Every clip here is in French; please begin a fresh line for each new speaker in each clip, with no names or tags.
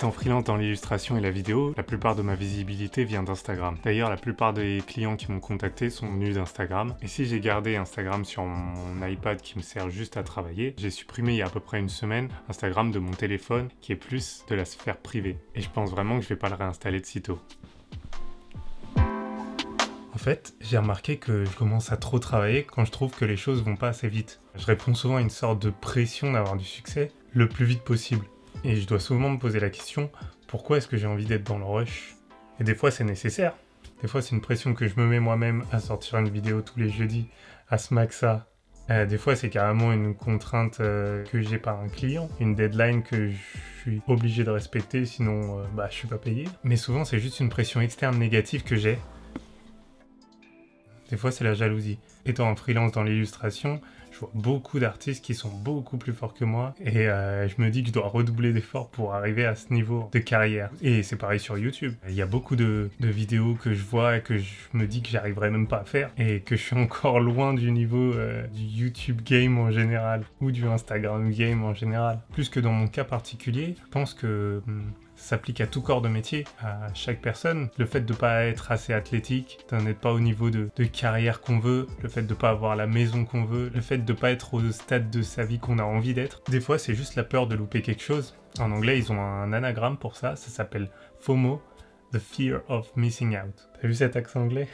Étant freelance dans l'illustration et la vidéo, la plupart de ma visibilité vient d'Instagram. D'ailleurs, la plupart des clients qui m'ont contacté sont venus d'Instagram. Et si j'ai gardé Instagram sur mon iPad qui me sert juste à travailler, j'ai supprimé il y a à peu près une semaine Instagram de mon téléphone qui est plus de la sphère privée. Et je pense vraiment que je vais pas le réinstaller de sitôt. En fait, j'ai remarqué que je commence à trop travailler quand je trouve que les choses vont pas assez vite. Je réponds souvent à une sorte de pression d'avoir du succès le plus vite possible. Et je dois souvent me poser la question, pourquoi est-ce que j'ai envie d'être dans le rush? Et des fois c'est nécessaire. Des fois c'est une pression que je me mets moi-même à sortir une vidéo tous les jeudis, à ce max-ça. Des fois c'est carrément une contrainte que j'ai par un client, une deadline que je suis obligé de respecter, sinon je suis pas payé. Mais souvent c'est juste une pression externe négative que j'ai. Des fois, c'est la jalousie. Étant en freelance dans l'illustration, je vois beaucoup d'artistes qui sont beaucoup plus forts que moi et je me dis que je dois redoubler d'efforts pour arriver à ce niveau de carrière. Et c'est pareil sur YouTube. Il y a beaucoup de vidéos que je vois et que je me dis que j'arriverai même pas à faire et que je suis encore loin du niveau du YouTube game en général ou du Instagram game en général. Plus que dans mon cas particulier, je pense que ça s'applique à tout corps de métier, à chaque personne. Le fait de ne pas être assez athlétique, de n'être pas au niveau de carrière qu'on veut, le fait de ne pas avoir la maison qu'on veut, le fait de ne pas être au stade de sa vie qu'on a envie d'être. Des fois, c'est juste la peur de louper quelque chose. En anglais, ils ont un anagramme pour ça, ça s'appelle FOMO, The Fear of Missing Out. T'as vu cet accent anglais ?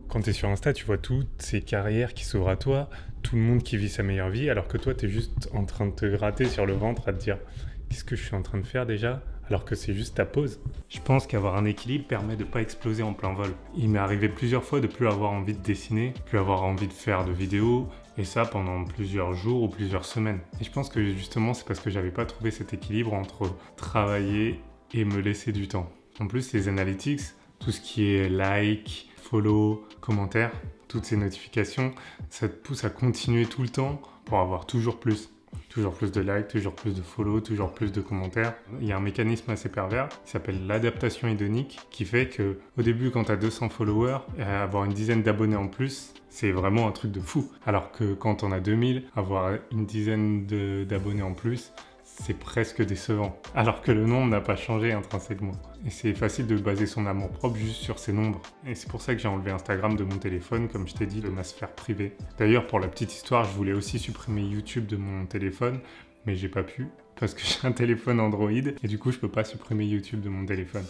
Quand tu es sur Insta, tu vois toutes ces carrières qui s'ouvrent à toi, tout le monde qui vit sa meilleure vie, alors que toi, tu es juste en train de te gratter sur le ventre à te dire « Qu'est-ce que je suis en train de faire déjà ?» alors que c'est juste ta pause. Je pense qu'avoir un équilibre permet de ne pas exploser en plein vol. Il m'est arrivé plusieurs fois de plus avoir envie de dessiner, plus avoir envie de faire de vidéos, et ça pendant plusieurs jours ou plusieurs semaines. Et je pense que justement, c'est parce que j'avais pas trouvé cet équilibre entre travailler et me laisser du temps. En plus, les analytics, tout ce qui est like, follow, commentaires, toutes ces notifications, ça te pousse à continuer tout le temps pour avoir toujours plus. Toujours plus de likes, toujours plus de follow, toujours plus de commentaires. Il y a un mécanisme assez pervers qui s'appelle l'adaptation hédonique qui fait que au début, quand tu as 200 followers, avoir une dizaine d'abonnés en plus, c'est vraiment un truc de fou. Alors que quand on a 2000, avoir une dizaine d'abonnés en plus, c'est presque décevant, alors que le nombre n'a pas changé intrinsèquement. Et c'est facile de baser son amour-propre juste sur ces nombres. Et c'est pour ça que j'ai enlevé Instagram de mon téléphone, comme je t'ai dit, de ma sphère privée. D'ailleurs, pour la petite histoire, je voulais aussi supprimer YouTube de mon téléphone, mais j'ai pas pu, parce que j'ai un téléphone Android, et du coup, je peux pas supprimer YouTube de mon téléphone.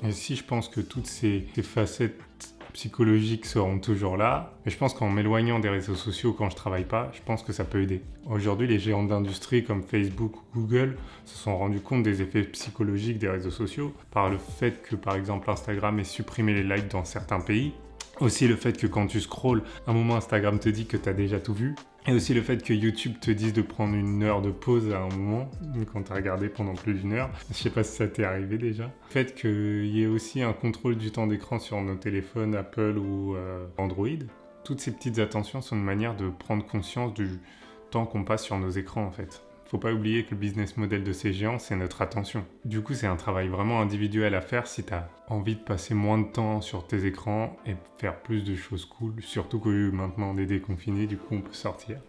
Et si je pense que toutes ces facettes psychologiques seront toujours là, mais je pense qu'en m'éloignant des réseaux sociaux quand je travaille pas, je pense que ça peut aider. Aujourd'hui, les géants d'industrie comme Facebook ou Google se sont rendus compte des effets psychologiques des réseaux sociaux par le fait que par exemple Instagram ait supprimé les likes dans certains pays. Aussi le fait que quand tu scrolles, à un moment Instagram te dit que tu as déjà tout vu. Et aussi le fait que YouTube te dise de prendre une heure de pause à un moment, quand tu as regardé pendant plus d'une heure. Je sais pas si ça t'est arrivé déjà. Le fait qu'il y ait aussi un contrôle du temps d'écran sur nos téléphones Apple ou Android. Toutes ces petites attentions sont une manière de prendre conscience du temps qu'on passe sur nos écrans en fait. Faut pas oublier que le business model de ces géants, c'est notre attention. Du coup, c'est un travail vraiment individuel à faire si tu as envie de passer moins de temps sur tes écrans et faire plus de choses cool. Surtout que maintenant, on est déconfiné, du coup, on peut sortir.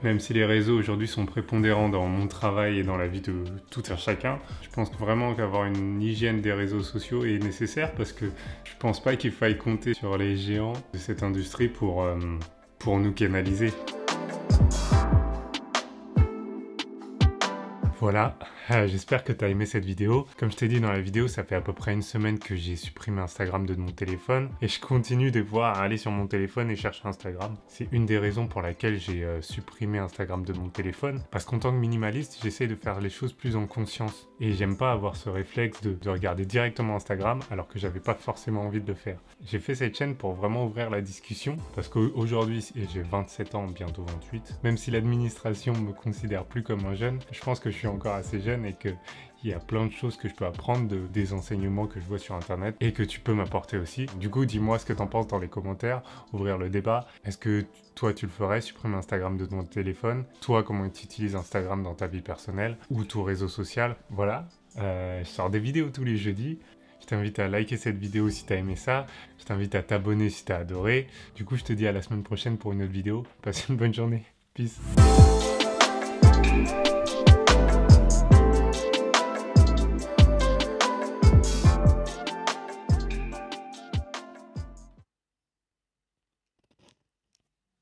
Même si les réseaux aujourd'hui sont prépondérants dans mon travail et dans la vie de tout un chacun, je pense vraiment qu'avoir une hygiène des réseaux sociaux est nécessaire parce que je pense pas qu'il faille compter sur les géants de cette industrie pour nous canaliser. Voilà, j'espère que tu as aimé cette vidéo. Comme je t'ai dit dans la vidéo, ça fait à peu près une semaine que j'ai supprimé Instagram de mon téléphone et je continue de voir aller sur mon téléphone et chercher Instagram. C'est une des raisons pour laquelle j'ai supprimé Instagram de mon téléphone parce qu'en tant que minimaliste, j'essaie de faire les choses plus en conscience et j'aime pas avoir ce réflexe de regarder directement Instagram alors que j'avais pas forcément envie de le faire. J'ai fait cette chaîne pour vraiment ouvrir la discussion parce qu'aujourd'hui, j'ai 27 ans, bientôt 28, même si l'administration me considère plus comme un jeune, je pense que je suis encore assez jeune et qu'il y a plein de choses que je peux apprendre des enseignements que je vois sur internet et que tu peux m'apporter aussi. Du coup, dis-moi ce que t'en penses dans les commentaires, ouvrir le débat. Est-ce que toi tu le ferais, supprimer Instagram de ton téléphone? Toi, comment tu utilises Instagram dans ta vie personnelle ou ton réseau social? Voilà, je sors des vidéos tous les jeudis. Je t'invite à liker cette vidéo si t'as aimé ça. Je t'invite à t'abonner si t'as adoré. Du coup, je te dis à la semaine prochaine pour une autre vidéo. Passe une bonne journée. Peace.